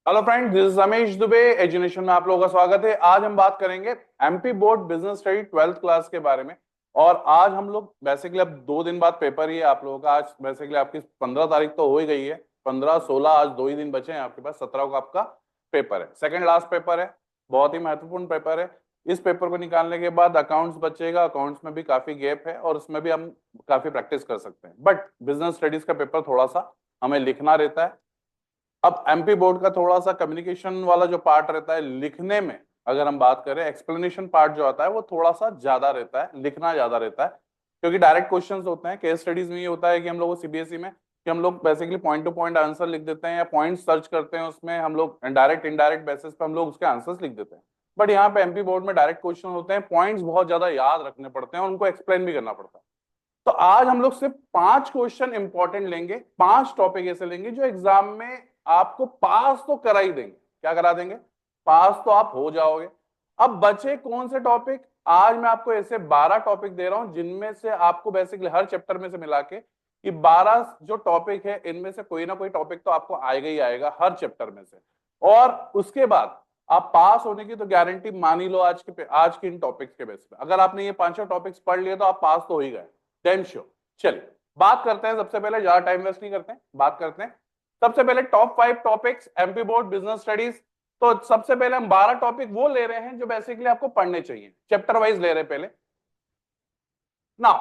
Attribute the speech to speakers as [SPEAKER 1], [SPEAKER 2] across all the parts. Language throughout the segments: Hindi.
[SPEAKER 1] Hello friends, this is Ramesh Dubey. Education में आप लोगों का स्वागत है। आज हम बात करेंगे MP board business study 12th class के बारे में। और आज हम लोग बेसिकली अब 2 दिन बाद पेपर ही है आप लोगों का। आज बेसिकली आपकी 15 तारीख तो हो ही गई है, 15 16 आज 2 ही दिन बचे हैं आपके पास। 17 को आपका पेपर है, सेकेंड लास्ट पेपर है, बहुत ही महत्वपूर्ण पेपर है। इस पेपर को निकालने के बाद अकाउंट्स बचेगा। अकाउंट्स में भी काफी गैप है और उसमें भी हम काफी प्रैक्टिस कर सकते हैं, बट बिजनेस स्टडीज का पेपर थोड़ा सा हमें लिखना रहता है। अब एमपी बोर्ड का थोड़ा सा कम्युनिकेशन वाला जो पार्ट रहता है लिखने में, अगर हम बात करें एक्सप्लेनेशन पार्ट जो आता है वो थोड़ा सा ज्यादा रहता है, लिखना ज्यादा रहता है। क्योंकि डायरेक्ट क्वेश्चंस होते हैं। केस स्टडीज में ये होता है कि हम लोग सीबीएसई में कि हम लोग basically point two point answer लिख देते हैं या पॉइंट सर्च करते हैं, उसमें हम लोग डायरेक्ट इनडायरेक्ट बेसिस पे हम लोग उसके आंसर्स लिख देते हैं। बट यहाँ पे एमपी बोर्ड में डायरेक्ट क्वेश्चन होते हैं, पॉइंट्स बहुत ज्यादा याद रखने पड़ते हैं और उनको एक्सप्लेन भी करना पड़ता है। तो आज हम लोग सिर्फ 5 क्वेश्चन इंपॉर्टेंट लेंगे, 5 टॉपिक ऐसे लेंगे जो एग्जाम में आपको पास तो करा ही देंगे। क्या करा देंगे? पास तो आप हो जाओगे। अब बचे कौन से टॉपिक? आज मैं आपको ऐसे 12 टॉपिक दे रहा हूं जिनमें से आपको बेसिकली हर चैप्टर में से मिला के कि 12 जो टॉपिक है इनमें से कोई ना कोई टॉपिक तो आपको आएगा ही आएगा हर चैप्टर में से। और उसके बाद आप पास होने की तो गारंटी मान ही लो आज के इन टॉपिक्स के बेस पे। अगर आपने ये 5 टॉपिक्स पढ़ लिए तो आप पास तो हो ही गए, डैम श्योर। चलिए बात करते हैं। सबसे पहले ज्यादा टाइम वेस्ट नहीं करते हैं, बात करते हैं सबसे पहले top 5 topics MP board business studies. तो सबसे पहले हम 12 टॉपिक वो ले रहे हैं जो बेसिकली आपको पढ़ने चाहिए, चैप्टर वाइज ले रहे हैं पहले ना।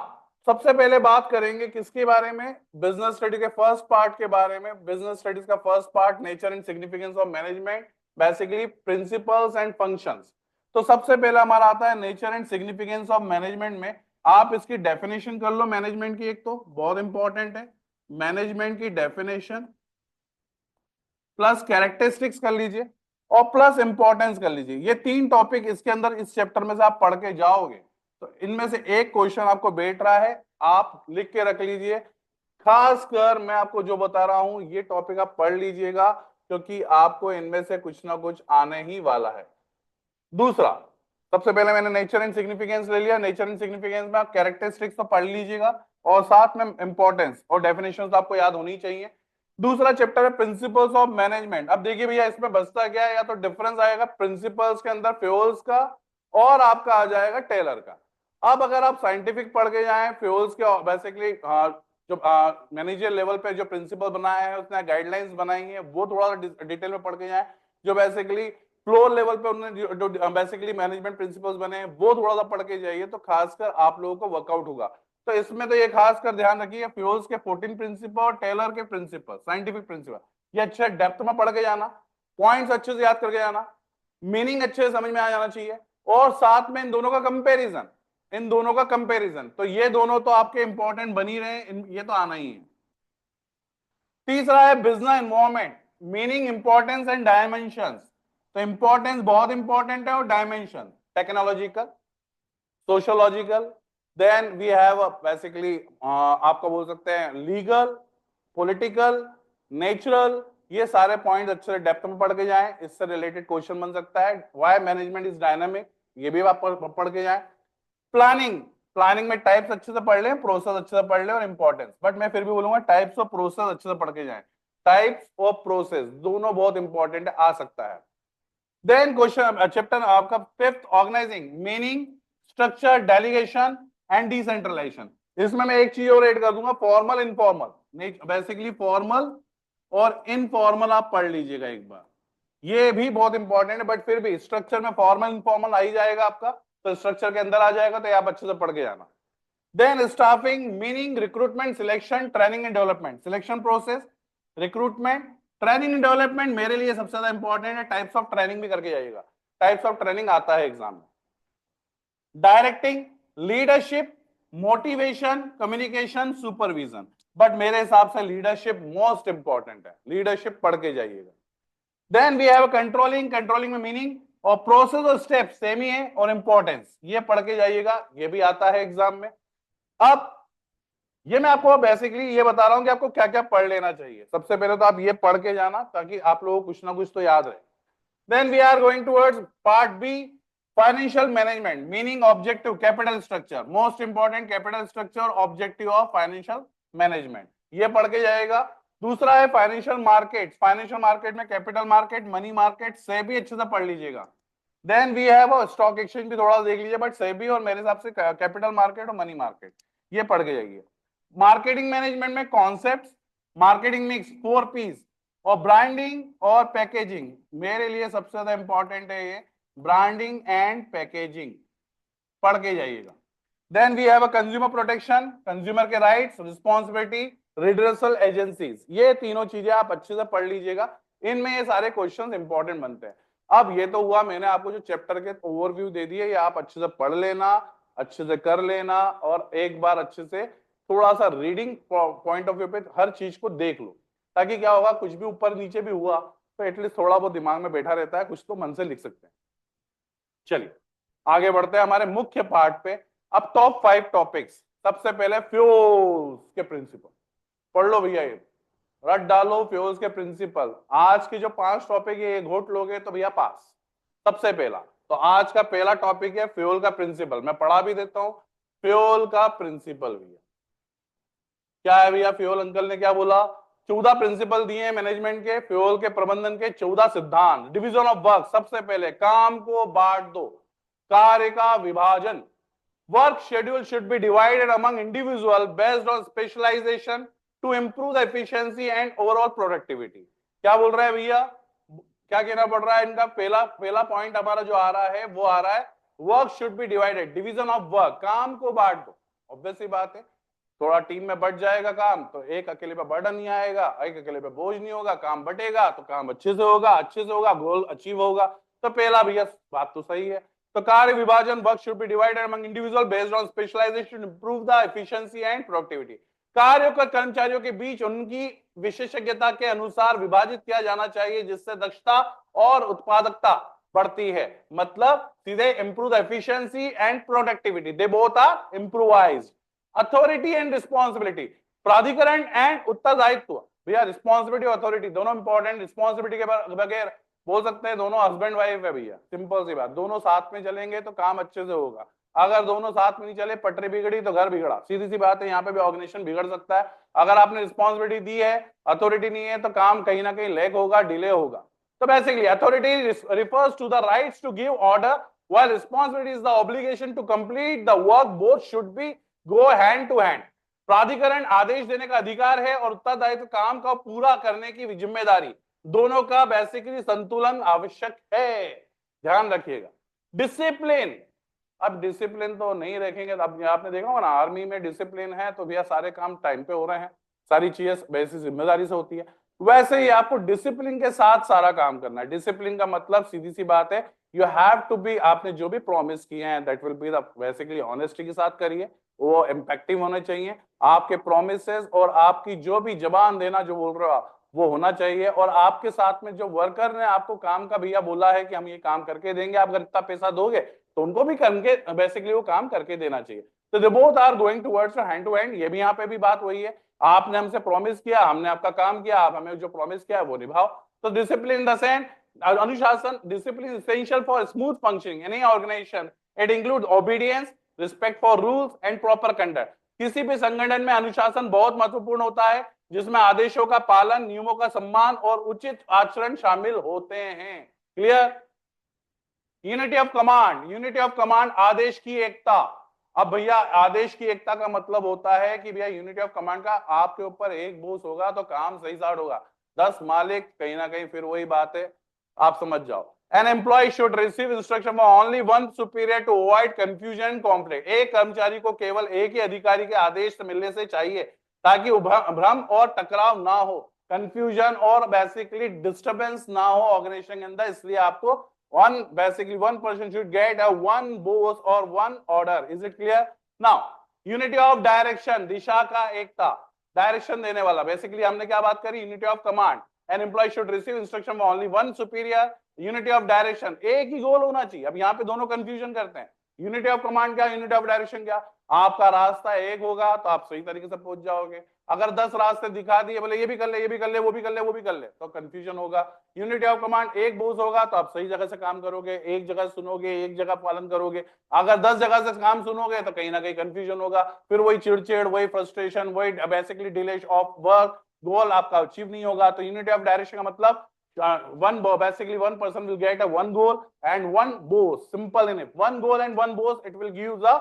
[SPEAKER 1] सबसे पहले बात करेंगे किसके बारे में? बिजनेस स्टडी के फर्स्ट पार्ट के बारे में। बिजनेस स्टडीज का first part nature and significance of management, basically principles and functions. तो सबसे पहला हमारा आता है nature and significance of management में। आप इसकी डेफिनेशन कर लो मैनेजमेंट की, एक तो बहुत इंपॉर्टेंट है मैनेजमेंट की डेफिनेशन, प्लस कैरेक्टरिस्टिक्स कर लीजिए और प्लस इंपॉर्टेंस कर लीजिए। ये 3 टॉपिक इसके अंदर इस चैप्टर में से आप पढ़ के जाओगे तो इनमें से एक क्वेश्चन आपको बैठ रहा है, आप लिख के रख लीजिए। खासकर मैं आपको जो बता रहा हूं ये टॉपिक आप पढ़ लीजिएगा क्योंकि आपको इनमें से कुछ ना कुछ आने ही वाला है। दूसरा, सबसे पहले मैंने नेचर एंड सिग्निफिकेंस ले लिया। नेचर एंड सिग्निफिकेंस में आप कैरेक्टरिस्टिक्स तो पढ़ लीजिएगा और साथ में इंपॉर्टेंस और डेफिनेशंस आपको याद होनी चाहिए। दूसरा चैप्टर है प्रिंसिपल्स ऑफ मैनेजमेंट। अब देखिए भैया इसमें बचता क्या है, या तो डिफरेंस आएगा प्रिंसिपल्स के अंदर फ्यूल्स का और आपका आ जाएगा टेलर का। अब अगर आप साइंटिफिक पढ़ के जाएं फ्यूल्स के, बेसिकली जो मैनेजर लेवल पे जो प्रिंसिपल बनाया है उसने गाइडलाइंस बनाई है वो थोड़ा डिटेल में पढ़ के जाएं। जो बेसिकली फ्लोर लेवल पे उन्होंने जो बेसिकली मैनेजमेंट प्रिंसिपल्स बने हैं वो थोड़ा सा पढ़ के जाइए तो खासकर आप लोगों को वर्कआउट होगा। तो इसमें तो ये खासकर ध्यान रखिए फ्यूल्स के 14 प्रिंसिपल और टेलर के प्रिंसिपल, साइंटिफिक प्रिंसिपल, ये अच्छे डेप्थ में पढ़ के जाना, पॉइंट्स अच्छे से याद करके जाना, मीनिंग अच्छे से समझ में आ जाना चाहिए और साथ में इन दोनों का कंपैरिजन, इन दोनों का कंपैरिजन। तो ये दोनों तो आपके इंपॉर्टेंट बनी रहे, ये तो आना ही है। तीसरा है business environment, meaning, importance and dimensions. तो इंपॉर्टेंस बहुत इंपॉर्टेंट है और dimension technological, sociological, then we have basically आपको बोल सकते हैं लीगल, पॉलिटिकल, नेचुरल। ये सारे पॉइंट अच्छे से डेप्थ में पढ़ के जाएं, इससे रिलेटेड क्वेश्चन बन सकता है। व्हाई मैनेजमेंट इज डायनामिक, ये भी आप पढ़ के जाएं। प्लानिंग, प्लानिंग में टाइप्स अच्छे से पढ़ लें, प्रोसेस अच्छे से पढ़ लें और इंपॉर्टेंस, बट मैं फिर भी बोलूंगा टाइप्स ऑफ प्रोसेस अच्छे से पढ़ के जाएं। टाइप्स ऑफ प्रोसेस दोनों बहुत इंपॉर्टेंट आ सकता है। देन क्वेश्चन चैप्टर आपका fifth, organising, meaning, structure, delegation and decentralisation. इसमें मैं एक चीज और ऐड कर दूंगा, फॉर्मल इनफॉर्मल। बेसिकली फॉर्मल और इनफॉर्मल आप पढ़ लीजिएगा एक बार, ये भी बहुत इंपॉर्टेंट है। बट फिर भी स्ट्रक्चर में फॉर्मल इनफॉर्मल आ ही जाएगा आपका, तो स्ट्रक्चर के अंदर आ जाएगा तो ये आप अच्छे से पढ़ के जाना। Then staffing, meaning, recruitment, selection, training and development. Selection process, recruitment, training and development मेरे लिए सबसे ज्यादा इंपॉर्टेंट है। टाइप्स ऑफ ट्रेनिंग भी करके जाइएगा, टाइप्स ऑफ ट्रेनिंग आता है एग्जाम में। Directing, leadership, motivation, communication, supervision. But मेरे हिसाब से लीडरशिप मोस्ट इंपॉर्टेंट है, लीडरशिप पढ़ के जाइएगा। Then we have controlling, controlling में मीनिंग और प्रोसेस और स्टेप सेम ही है और इंपॉर्टेंस, ये पढ़ के जाइएगा, ये भी आता है एग्जाम में। अब ये मैं आपको बेसिकली ये बता रहा हूं कि आपको क्या क्या पढ़ लेना चाहिए। सबसे पहले तो आप ये पढ़ के जाना ताकि आप लोगों को कुछ ना कुछ तो याद रहे। Then we are going towards part B, financial management, meaning, objective, capital structure. Most important capital structure, objective of financial management, ये पढ़ के जाएगा। दूसरा है फाइनेंशियल मार्केट। फाइनेंशियल मार्केट में capital market, money market, SEBI अच्छे से पढ़ लीजिएगा। Then we have stock exchange भी थोड़ा देख लीजिए, बट सेबी और मेरे हिसाब से कैपिटल मार्केट और मनी मार्केट ये पढ़ के जाइए। मार्केटिंग मैनेजमेंट में कॉन्सेप्ट, मार्केटिंग मिक्स, 4 P's और ब्रांडिंग और पैकेजिंग। मेरे लिए सबसे ज्यादा इंपॉर्टेंट है ये ब्रांडिंग एंड पैकेजिंग, पढ़ के जाइएगा। Then we have a consumer protection, consumer के राइट्स, रिस्पॉन्सिबिलिटी, रिड्रेसल एजेंसीज। ये तीनों चीजें आप अच्छे से पढ़ लीजिएगा, इनमें ये सारे क्वेश्चंस इंपॉर्टेंट बनते हैं। अब ये तो हुआ मैंने आपको जो चैप्टर के ओवरव्यू दे दिए, ये आप अच्छे से पढ़ लेना, अच्छे से कर लेना, और एक बार अच्छे से थोड़ा सा रीडिंग पॉइंट ऑफ व्यू पे हर चीज को देख लो, ताकि क्या होगा, कुछ भी ऊपर नीचे भी हुआ तो एटलीस्ट थोड़ा बहुत दिमाग में बैठा रहता है, कुछ तो मन से लिख सकते हैं। चलिए आगे बढ़ते हैं हमारे मुख्य पार्ट पे। अब टॉप 5 टॉपिक्स। सबसे पहले फ्यूल्स के प्रिंसिपल पढ़ लो भैया, ये रट डालो फ्यूल्स के प्रिंसिपल। आज की जो 5 टॉपिक है ये घोट लोगे तो भैया पास। सबसे पहला तो आज का पहला टॉपिक है फ्यूल का प्रिंसिपल, मैं पढ़ा भी देता हूं। फ्यूल का प्रिंसिपल भैया क्या है भैया, फ्यूल अंकल ने क्या बोला, 14 प्रिंसिपल दिए हैं मैनेजमेंट के, फ्यूल के प्रबंधन के 14 सिद्धांत। डिवीजन ऑफ वर्क, सबसे पहले काम को बांट दो, कार्य का विभाजन। Work schedule should be divided among individual based on specialisation to improve the efficiency and overall productivity. क्या बोल रहा है भैया, क्या कहना पड़ रहा है इनका, पहला पहला पॉइंट हमारा जो आ रहा है वो आ रहा है work should be divided, division of work, काम को बांट दो। ऑब्वियस सी बात है, थोड़ा टीम में बढ़ जाएगा काम तो एक अकेले पे बर्डन नहीं आएगा, एक अकेले पे बोझ नहीं होगा, काम बटेगा तो काम अच्छे से होगा, अच्छे से होगा, गोल अचीव होगा। तो पहला भैया बात तो सही है। तो कार्य विभाजन, work should be divided among individual based on specialisation improve the efficiency and productivity. कार्यों को कर्मचारियों के बीच उनकी विशेषज्ञता के अनुसार विभाजित किया जाना चाहिए, जिससे दक्षता और उत्पादकता बढ़ती है। मतलब सीधे improve the efficiency and productivity, they both are improvised. Authority and responsibility, प्राधिकरण एंड उत्तरदायित्व। भैया रिस्पॉन्सिबिलिटी और अथॉरिटी दोनों इंपॉर्टेंट। रिस्पॉन्सिबिलिटी के बगैर बोल सकते हैं दोनों हस्बैंड वाइफ है भैया, सिंपल सी बात, दोनों साथ में चलेंगे तो काम अच्छे से होगा। अगर दोनों साथ में नहीं चले, पटरी बिगड़ी तो घर बिगड़ा, सीधी सी बात है। यहाँ पे भी ऑर्गेनाइजेशन बिगड़ सकता है। अगर आपने रिस्पॉन्सिबिलिटी दी है, अथॉरिटी नहीं है, तो काम कहीं ना कहीं लैग होगा, डिले होगा। तो basically authority refers to the rights to give order while responsibility is the obligation to complete the work, both should be go hand to hand। प्राधिकरण आदेश देने का अधिकार है और उत्तरदायित्व काम का पूरा करने की जिम्मेदारी, दोनों का बेसिकली संतुलन आवश्यक है, ध्यान रखिएगा। डिसिप्लिन, अब डिसिप्लिन तो नहीं रखेंगे तो अब आपने देखा होगा ना, आर्मी में डिसिप्लिन है तो भैया सारे काम टाइम पे हो रहे हैं, सारी चीजें वैसी जिम्मेदारी से होती है। वैसे ही आपको डिसिप्लिन के साथ सारा काम करना है। डिसिप्लिन का मतलब सीधी सी बात है, यू हैव टू बी, आपने जो भी प्रॉमिस किए हैं that will be the basically honesty के साथ करिए, वो इम्पैक्टिव होने चाहिए। आपके प्रोमिसेस और आपकी जो भी जबान देना जो बोल रहे हो वो होना चाहिए। और आपके साथ में जो वर्कर ने आपको काम का भैया बोला है कि हम ये काम करके देंगे, आप अगर इतना पैसा दोगे तो उनको भी करके बेसिकली वो काम करके देना चाहिए। तो they both are going towards hand to hand. ये भी यहाँ पे भी बात वही है, आपने हमसे प्रॉमिस किया, हमने आपका काम किया, आप हमें जो प्रॉमिस किया वो निभाओ। तो डिसिप्लिन इन द सेंस अनुशासन, discipline essential for smooth functioning any organization, it includes obedience, respect for rules and proper conduct। किसी भी संगठन में अनुशासन बहुत महत्वपूर्ण होता है, जिसमें आदेशों का पालन, नियमों का सम्मान और उचित आचरण शामिल होते हैं। Clear. Unity of command, unity of command आदेश की एकता। अब भैया आदेश की एकता का मतलब होता है कि भैया यूनिटी ऑफ कमांड का आपके ऊपर एक बॉस होगा तो काम सही साठ होगा, 10 मालिक कहीं ना कहीं फिर वही बात है, आप समझ जाओ। An employee should receive instruction from only one superior to avoid confusion and conflict। एक कर्मचारी को केवल एक ही अधिकारी के आदेश मिलने से चाहिए ताकि भ्रम और टकराव ना हो, कंफ्यूजन और बेसिकली डिस्टरबेंस ना हो ऑर्गेनाइजेशन के अंदर। इसलिए आपको one person should get a one boss or one order। Is it clear? Now unity of direction, दिशा का एकता, डायरेक्शन देने वाला। बेसिकली हमने क्या बात करी, unity of command, an employee should receive instruction from only one superior, unity of direction, एक ही गोल होना चाहिए। अब यहाँ पे दोनों कंफ्यूजन करते हैं, यूनिटी ऑफ कमांड क्या, यूनिटी ऑफ डायरेक्शन क्या। आपका रास्ता एक होगा तो आप सही तरीके से पहुंच जाओगे। अगर 10 रास्ते दिखा दिए, बोले ये भी कर ले, ये भी कर ले, वो भी कर ले, वो भी कर ले, तो कंफ्यूजन होगा। यूनिटी ऑफ कमांड, एक बॉस होगा तो आप सही जगह से काम करोगे, एक जगह सुनोगे, एक जगह पालन करोगे। अगर 10 जगह से काम सुनोगे तो कहीं ना कहीं कंफ्यूजन होगा, फिर वही चिड़चिड़, वही फ्रस्ट्रेशन, वही बेसिकली डिले ऑफ वर्क, गोल आपका अचीव नहीं होगा। तो यूनिटी ऑफ डायरेक्शन का मतलब basically one person will get a one goal and one boss, simple enough, one goal and one boss, it will give the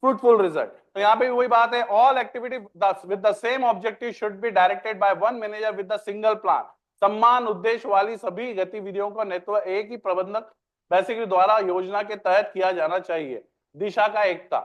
[SPEAKER 1] fruitful result। तो यहाँ पे भी वही बात है, all activity with the same objective should be directed by one manager with the single plan। समान उद्देश्य वाली सभी गतिविधियों का नेतृत्व एक ही प्रबंधक बेसिकली द्वारा योजना के तहत किया जाना चाहिए। दिशा का एकता।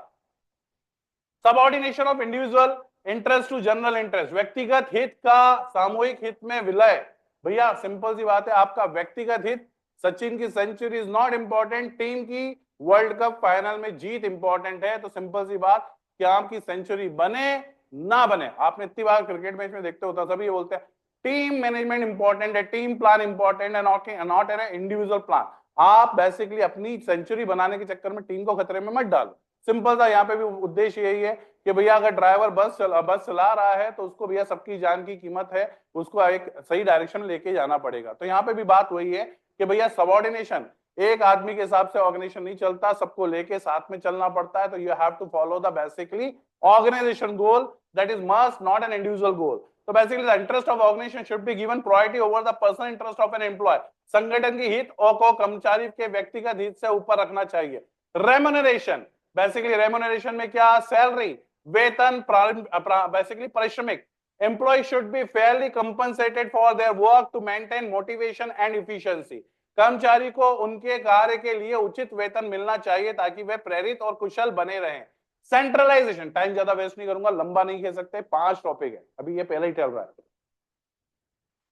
[SPEAKER 1] Subordination of individual interest to general interest, व्यक्तिगत हित का सामूहिक हित में विलय। भैया सिंपल सी बात है, आपका व्यक्तिगत हित, सचिन की century is not important, team की वर्ल्ड कप फाइनल में जीत इंपॉर्टेंट है। तो सिंपल सी बात कि आपकी सेंचुरी बने ना बने, आपने इतनी बार क्रिकेट मैच में देखते होता, सभी बोलते हैं टीम मैनेजमेंट इंपॉर्टेंट है, टीम प्लान इंपॉर्टेंट है, नॉट एन इंडिविजुअल प्लान। आप बेसिकली अपनी सेंचुरी बनाने के चक्कर में टीम को खतरे में मत डालो। सिंपल सा यहाँ पे भी उद्देश्य यही है कि भैया अगर ड्राइवर बस चला रहा है तो उसको भैया सबकी जान की कीमत है, उसको एक सही डायरेक्शन में लेके जाना पड़ेगा। तो यहाँ पे भी बात वही है कि भैया सबऑर्डिनेशन, एक आदमी के हिसाब से ऑर्गेनाइजेशन नहीं चलता, सबको लेके साथ में चलना पड़ता है। तो you have to follow the basically organisation goal, that is must not an individual goal. तो basically the interest of organisation should be given priority over the personal interest of an employee. संगठन की हित और को कर्मचारी के व्यक्तिगत हित से ऊपर रखना चाहिए। रेम्युनरेशन, बेसिकली रेम्युनरेशन में क्या, सैलरी, वेतन, बेसिकली पारिश्रमिक। Employ should be fairly compensated for their work to maintain motivation and efficiency. कर्मचारी को उनके कार्य के लिए उचित वेतन मिलना चाहिए ताकि वे प्रेरित और कुशल बने रहें। सेंट्रलाइजेशन, टाइम ज्यादा वेस्ट नहीं करूंगा, लंबा नहीं कह सकते, 5 टॉपिक है, अभी ये पहले ही चल रहा है।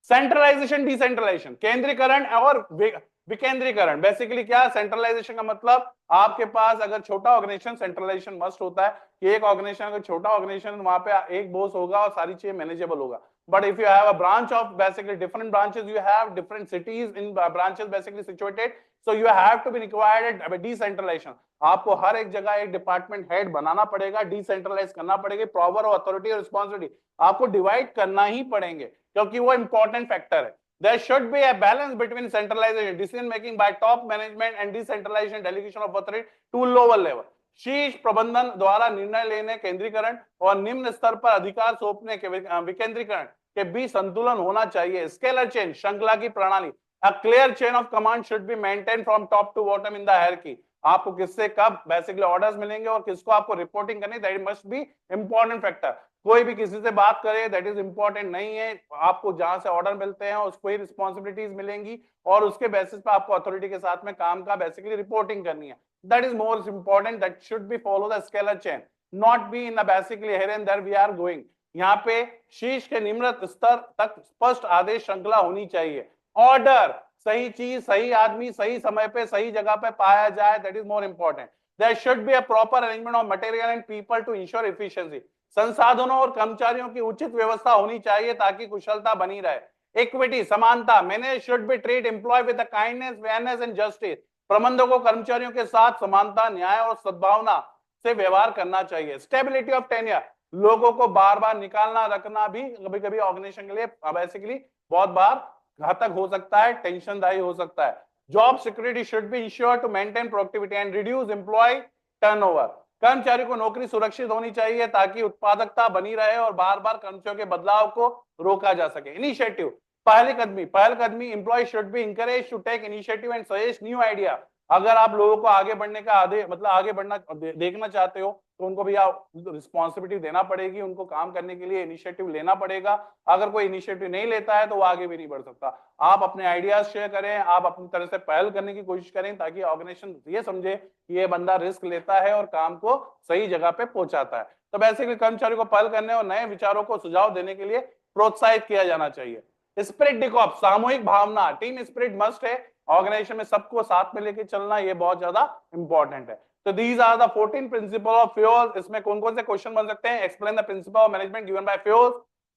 [SPEAKER 1] सेंट्रलाइजेशन, डिसेंट्रलाइजेशन, केंद्रीकरण और विकेंद्रीकरण। बेसिकली क्या, सेंट्रलाइजेशन का मतलब आपके पास अगर छोटा ऑर्गेनाइजेशन, सेंट्रलाइजेशन मस्ट होता है कि एक ऑर्गेनाइजेशन अगर छोटा ऑर्गेनाइजेशन, वहां पे एक बॉस होगा और सारी चीजें मैनेजेबल होगा। But if you have a branch of basically different branches, you have different cities in branches basically situated, so you have to be required at decentralization। आपको हर एक जगह एक डिपार्टमेंट हेड बनाना पड़ेगा, डिसेंट्रलाइज करना पड़ेगा, पावर और अथॉरिटी और रिस्पॉन्सिबिलिटी आपको डिवाइड करना ही पड़ेंगे, क्योंकि वो इंपॉर्टेंट फैक्टर है। There should be a balance between centralization, decision making by top management and decentralization, delegation of authority to lower level। शीर्ष प्रबंधन द्वारा निर्णय लेने, केंद्रीकरण और निम्न स्तर पर अधिकार सौंपने के विकेंद्रीकरण के बीच संतुलन होना चाहिए। स्केलर चेन, श्रृंखला की प्रणाली। A clear chain of command should be maintained from top to bottom in the hierarchy। आपको किससे कब बेसिकली ऑर्डर्स मिलेंगे और किसको आपको रिपोर्टिंग करनी, that must be important factor. कोई भी किसी से बात करे दैट इज इंपॉर्टेंट नहीं है, आपको जहां से ऑर्डर मिलते हैं उसको ही रिस्पॉन्सिबिलिटीज मिलेंगी और उसके बेसिस पे आपको अथॉरिटी के साथ में काम का बेसिकली रिपोर्टिंग करनी है। That is most important, that should be follow the scalar chain, not be in the basically here and there we are going. यहाँ पे शीर्ष के निम्न स्तर तक स्पष्ट आदेश श्रृंखला होनी चाहिए। ऑर्डर, सही चीज, सही आदमी, सही समय पे, सही जगह पे पाया जाए, that is more important. There should be a proper arrangement of material and people to ensure efficiency. संसाधनों और कर्मचारियों की उचित व्यवस्था होनी चाहिए ताकि कुशलता बनी रहे। इक्विटी, समानता, manager should be treat employ with kindness, fairness and justice. प्रबंधकों कर्मचारियों के साथ समानता, न्याय और सद्भावना से व्यवहार करना चाहिए। स्टेबिलिटी ऑफ टेन्योर, लोगों को बार बार निकालना रखना भी कभी कभी ऑर्गेनाइजेशन के लिए बेसिकली बहुत बार घातक हो सकता है, टेंशनदायी हो सकता है। Job security should be insured to maintain productivity and reduce employ turnover. कर्मचारी को नौकरी सुरक्षित होनी चाहिए ताकि उत्पादकता बनी रहे और बार बार कर्मचारियों के बदलाव को रोका जा सके। इनिशिएटिव, पहलकदमी, employee should be encourage to take initiative and suggest new idea. अगर आप लोगों को आगे बढ़ने का आगे बढ़ना देखना चाहते हो तो उनको भी आप रिस्पॉन्सिबिलिटी देना पड़ेगी, उनको काम करने के लिए इनिशिएटिव लेना पड़ेगा। अगर कोई इनिशिएटिव नहीं लेता है तो वो आगे भी नहीं बढ़ सकता। आप अपने आइडियाज शेयर करें, आप अपनी तरह से पहल करने की कोशिश करें ताकि ऑर्गेनाइजेशन ये समझे कि ये बंदा रिस्क लेता है और काम को सही जगह पे पहुंचाता है। तो बेसिकली कर्मचारी को पहल करने और नए विचारों को सुझाव देने के लिए प्रोत्साहित किया जाना चाहिए। स्पिरिट डिकॉप, सामूहिक भावना, टीम स्पिरिट मस्ट है। ऑर्गेनाइजेशन में सबको साथ में लेके चलना ये बहुत ज्यादा इंपॉर्टेंट है। तो these are the 14 principle of Fayol. इसमें कौन कौन से क्वेश्चन बन सकते हैं? Explain the principle of management given by Fayol.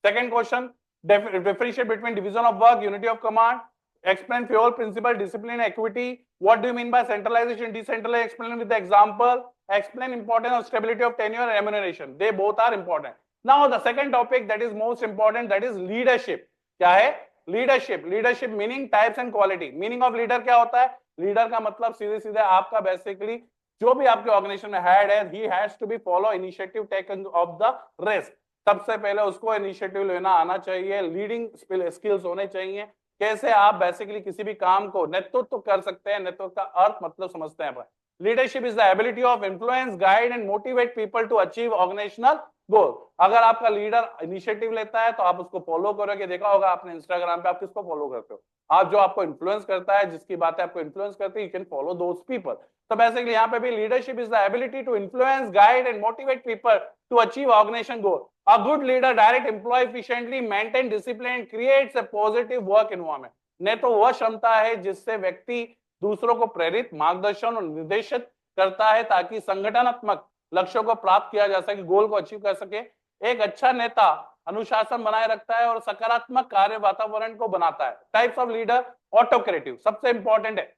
[SPEAKER 1] Second question, differentiate between division of work, unity of command. Explain fuel principle, discipline, equity. What do you mean by centralization, decentralization? Explain with the example. Explain importance of stability of tenure and remuneration. They both are important. Now the second topic that is most important, that is leadership. क्या है? Leadership meaning, types and quality. Meaning of leader क्या होता है? लीडर का मतलब सीधे सीधे आपका बेसिकली जो भी आपके ऑर्गेनाइजेशन में हेड है, he has to be follow initiative taken of the risk. सबसे पहले उसको इनिशिएटिव लेना आना चाहिए, लीडिंग स्किल्स होने चाहिए, कैसे आप बेसिकली किसी भी काम को नेतृत्व कर सकते हैं। नेतृत्व का अर्थ मतलब समझते हैं अपन। Leadership is the ability of influence, guide and motivate people to achieve organisational goal. अगर आपका लीडर इनिशिएटिव लेता है तो आप उसको फॉलो करोगे। देखा होगा आपने इंस्टाग्राम पे, आप किसको फॉलो करते हो? आप जो आपको इन्फ्लुएंस करता है, जिसकी बातें आपको इन्फ्लुएंस करती है, you can follow those people. तो बेसिकली यहाँ पे भी leadership is the ability to influence, guide and motivate people to achieve organisation goal. A good leader direct employ efficiently, maintain discipline, creates a positive work environment। नेतृत्व वह क्षमता है जिससे व्यक्ति दूसरों को प्रेरित, मार्गदर्शन और निर्देशित करता है ताकि संगठनात्मक लक्ष्यों को प्राप्त किया जा सके, गोल को अचीव कर सके। एक अच्छा नेता अनुशासन बनाए रखता है और सकारात्मक कार्य वातावरण को बनाता है। टाइप्स ऑफ लीडर, ऑटोक्रेटिव सबसे इंपॉर्टेंट है,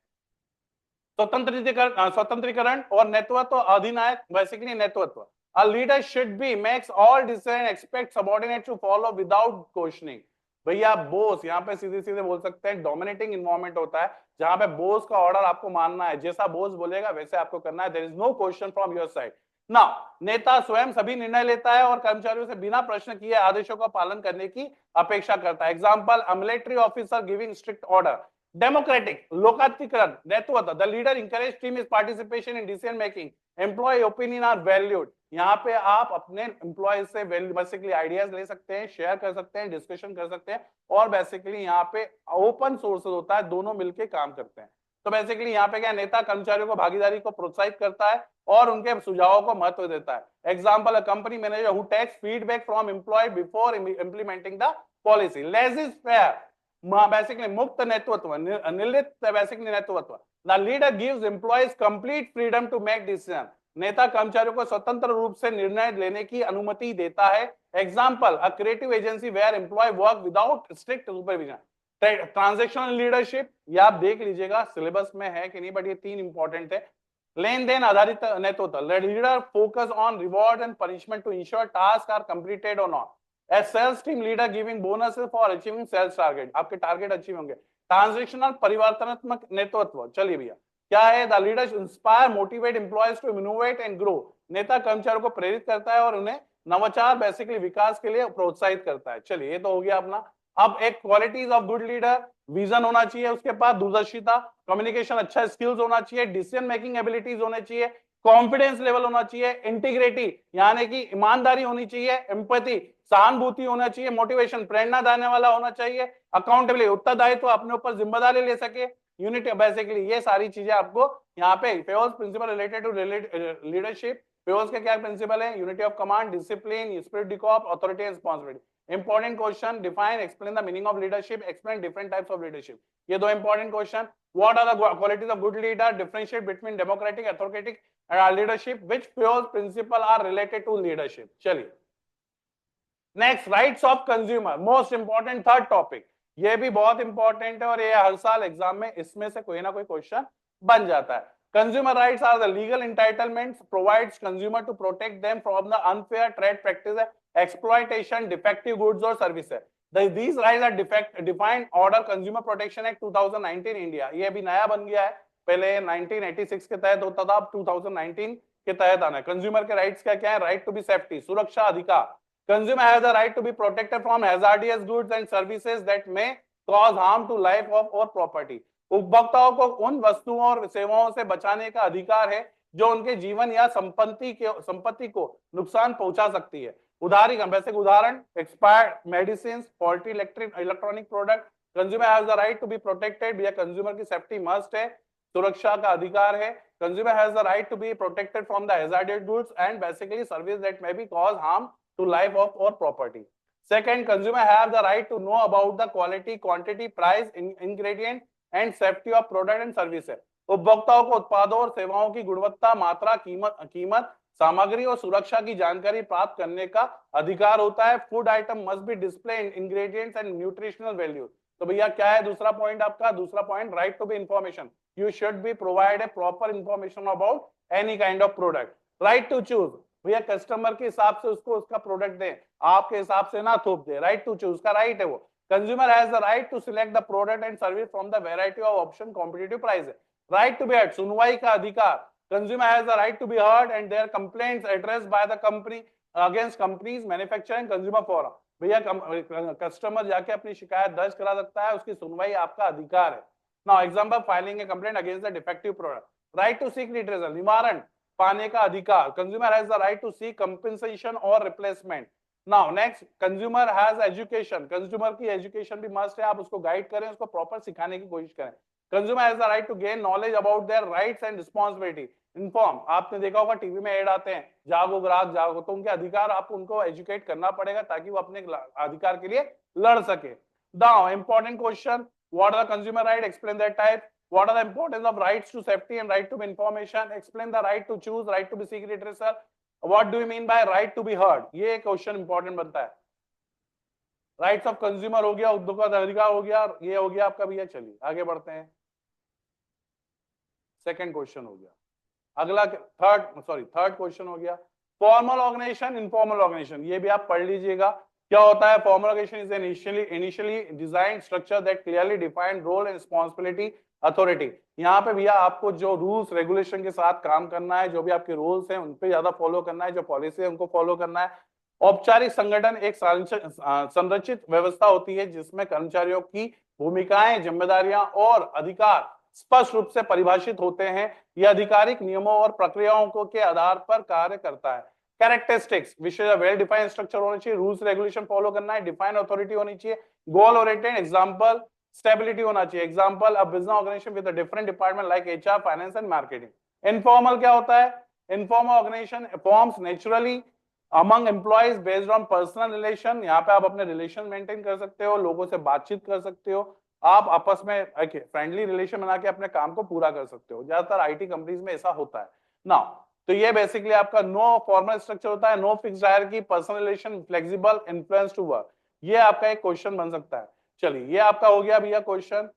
[SPEAKER 1] स्वतंत्रीकरण और नेतृत्व, अधिनायक बेसिकली नेतृत्व। A leader should be makes all decisions, expect subordinates to follow without questioning। भैया बोस, यहाँ पे सीधे सीधे बोल सकते हैं डोमिनेटिंग इन्वायरमेंट होता है जहां पे बोस का ऑर्डर आपको मानना है, जैसा बोस बोलेगा वैसे आपको करना है। There is no question from your side. Now नेता स्वयं सभी निर्णय लेता है और कर्मचारियों से बिना प्रश्न किए आदेशों का पालन करने की अपेक्षा करता है। Example, a military officer giving strict order. Democratic, लोकाधिकरण नेतृत्व, the leader encourage team is participation in decision making, employee opinion are valued. यहाँ पे आप अपने एम्प्लॉय से बेसिकली आइडियाज ले सकते हैं, शेयर कर सकते हैं, डिस्कशन कर सकते हैं, और बेसिकली यहाँ पे ओपन सोर्सेज होता है, दोनों मिलके काम करते हैं। तो बेसिकली यहाँ पे क्या, नेता कर्मचारियों को भागीदारी को प्रोत्साहित करता है और उनके सुझावों को महत्व देता है। Example, a company manager who takes feedback from employee before implementing the policy. Laissez faire, basically मुक्त नेतृत्व, निर्लिप्त बेसिकली नेतृत्व। The leader gives employees complete freedom to make decision. नेता कर्मचारियों को स्वतंत्र रूप से निर्णय लेने की अनुमति देता है। Example, a creative agency where employ work without strict supervision. Transactional leadership, ये आप देख लीजिएगा सिलेबस में है कि नहीं, बट ये तीन इंपॉर्टेंट है। लेन देन आधारित नेतृत्व, leader focus on reward and punishment to ensure task are completed or not. A sales team leader giving bonuses for achieving sales target, आपके टारगेट अचीव होंगे। ट्रांजैक्शनल परिवर्तनात्मक नेतृत्व, चलिए भैया क्या है, the leader inspire motivate employees to innovate and grow. नेता कर्मचारियों को प्रेरित करता है और उन्हें नवाचार बेसिकली विकास के लिए प्रोत्साहित करता है। चलिए ये तो हो गया अपना। अब एक qualities of good leader, vision होना चाहिए उसके पास, दूरदर्शिता, कम्युनिकेशन अच्छा स्किल्स होना चाहिए, डिसीजन मेकिंग एबिलिटीज होने चाहिए, कॉन्फिडेंस लेवल होना चाहिए, इंटीग्रिटी यानी कि ईमानदारी होनी चाहिए, एम्पैथी सहानुभूति होना चाहिए, मोटिवेशन प्रेरणा देने वाला होना चाहिए, अकाउंटेबिलिटी उत्तरदायित्व तो अपने ऊपर जिम्मेदारी ले सके, यूनिट बेसिकली ये सारी चीजें आपको यहाँ पे Fayol's principle related to leadership. Fayol's के क्या प्रिंसिपल है, unity of command, discipline, spirit de corps, authority and responsibility. Important question, define explain the meaning of leadership, explain different types of leadership. ये दो important question. What are the qualities of good leader, differentiate between democratic, authoritative and leadership, which Fayol's principle are related to leadership. चलिए next, rights of consumer, most important third topic. ये भी बहुत इंपॉर्टेंट है और ये हर साल एग्जाम में इसमें से कोई ना कोई क्वेश्चन बन जाता है। Consumer rights are the legal entitlements provides consumer to protect them from the unfair trade practice, exploitation, defective goods और services. These rights are defined order Consumer Protection Act 2019 India. ये अभी नया बन गया है, पहले 1986 के तहत होता था, अब 2019 के तहत आना है। कंज्यूमर के राइट्स क्या है, राइट टू बी सेफ्टी, सुरक्षा अधिकार। Consumer has the right to be protected from hazardous goods and services that may cause harm to life of or property। उपभोक्ताओं को उन वस्तुओं और सेवाओं से बचाने का अधिकार है जो उनके जीवन या संपत्ति को नुकसान पहुंचा सकती है। उदाहरण, expired medicine, faulty electronic product. Consumer has the right to be protected, भैया कंज्यूमर की सेफ्टी मस्ट है, सुरक्षा का अधिकार है। Consumer has the right to be protected from the hazardous goods and basically service that may be cause harm to life of or property। Second, consumer have the right to know about the quality, quantity, price, ingredient and safety of product and services। उपभोक्ताओं को उत्पादों और सेवाओं की गुणवत्ता, मात्रा, कीमत, सामग्री और सुरक्षा की जानकारी प्राप्त करने का अधिकार होता है। Food item must be display ingredients and nutritional value. तो भैया क्या है दूसरा पॉइंट आपका, दूसरा point, right to be information, you should be provide a proper information about any kind of product. Right to choose, भैया कस्टमर के हिसाब से उसको उसका प्रोडक्ट दें, आपके हिसाब से ना थोप दे। राइट टू चूज का राइट है वो। Consumer has the right to select the product and service from the variety of option, competitive price है। राइट टू बी हर्ड, सुनवाई का अधिकार। Consumer has the right to be heard and their complaints addressed by the company against companies manufacturing consumer forum, भैया कस्टमर जाके अपनी शिकायत दर्ज करा सकता है, उसकी सुनवाई आपका अधिकार है। Now example, filing a complaint against the defective product, right to seek redressal, निवारण पाने का अधिकार, consumer has the right to seek compensation और replacement. Now next, consumer has education, consumer की एजुकेशन भी मस्ट है, आप उसको गाइड करें, उसको प्रॉपर सिखाने की कोशिश करें। Consumer has the right to gain knowledge about their rights and responsibility, inform, आपने देखा होगा टीवी में ऐड आते हैं, जागो ग्राहक जागो, तो उनके अधिकार आपको उनको एजुकेट करना पड़ेगा ताकि वो अपने अधिकार के लिए लड़ सके। Now important question, what are the consumer right, explain that type, what are the importance of rights to safety and right to information, explain the right to choose, right to be seek redressal, what do you mean by right to be heard, ये क्वेश्चन इंपॉर्टेंट बनता है। राइट्स ऑफ कंज्यूमर हो गया, उद्योग का अधिकार हो गया, ये हो गया आपका भैया। चलिए आगे बढ़ते हैं, सेकंड क्वेश्चन हो गया, अगला थर्ड क्वेश्चन हो गया, फॉर्मल ऑर्गेनाइजेशन इनफॉर्मल ऑर्गेनाइजेशन, ये भी आप पढ़ लीजिएगा। क्या होता है formal organisation? Is an initially design structure that clearly defined role and responsibility authority. यहाँ पे भैया आपको जो रूल्स रेगुलेशन के साथ काम करना है, जो भी आपके रूल्स हैं उन पे ज्यादा फॉलो करना है, जो पॉलिसी है उनको फॉलो करना है। औपचारिक संगठन एक संरचित व्यवस्था होती है जिसमें कर्मचारियों की भूमिकाएं, जिम्मेदारियां और अधिकार स्पष्ट रूप से परिभाषित होते हैं। यह आधिकारिक नियमों और प्रक्रियाओं को के आधार पर कार्य करता है। कैरेक्टरिस्टिक्स, विशेष वेल डिफाइंड स्ट्रक्चर होना चाहिए, रूल्स रेगुलेशन फॉलो करना है, डिफाइंड अथॉरिटी होनी चाहिए, गोल ओरिएंटेड, एग्जांपल स्टेबिलिटी होना चाहिए, example a business organisation with a different department like HR, finance and marketing. Informal क्या होता है? Informal organisation forms naturally among employees based on personal relation, यहाँ पे आप अपने रिलेशन मेंटेन कर सकते हो, लोगों से बातचीत कर सकते हो, आप आपस में फ्रेंडली रिलेशन बना के अपने काम को पूरा कर सकते हो। ज्यादातर आईटी कंपनीज में ऐसा होता है ना। तो ये बेसिकली आपका नो फॉर्मल स्ट्रक्चर होता है, no fixed hierarchy, personal relation, flexible, influence to work, ये आपका एक क्वेश्चन बन सकता है। चलिए ये आपका हो गया भैया क्वेश्चन।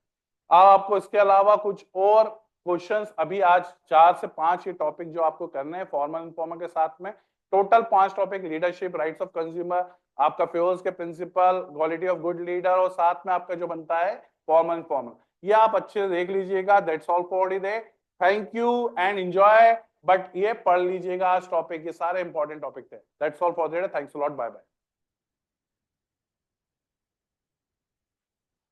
[SPEAKER 1] आपको इसके अलावा कुछ और क्वेश्चंस अभी आज 4 से 5 ये टॉपिक जो आपको करने हैं फॉर्मल इनफॉर्मल के साथ में, total 5 topic, leadership, rights of consumer, आपका फ्यूल्स के principle, quality of good leader, और साथ में आपका जो बनता है फॉर्मल इनफॉर्मल, ये आप अच्छे से देख लीजिएगा। That's all for today, thank you and enjoy. But ये पढ़ लीजिएगा आज टॉपिक, ये सारे इंपॉर्टेंट टॉपिक थे। That's all for today, thanks a lot, bye bye.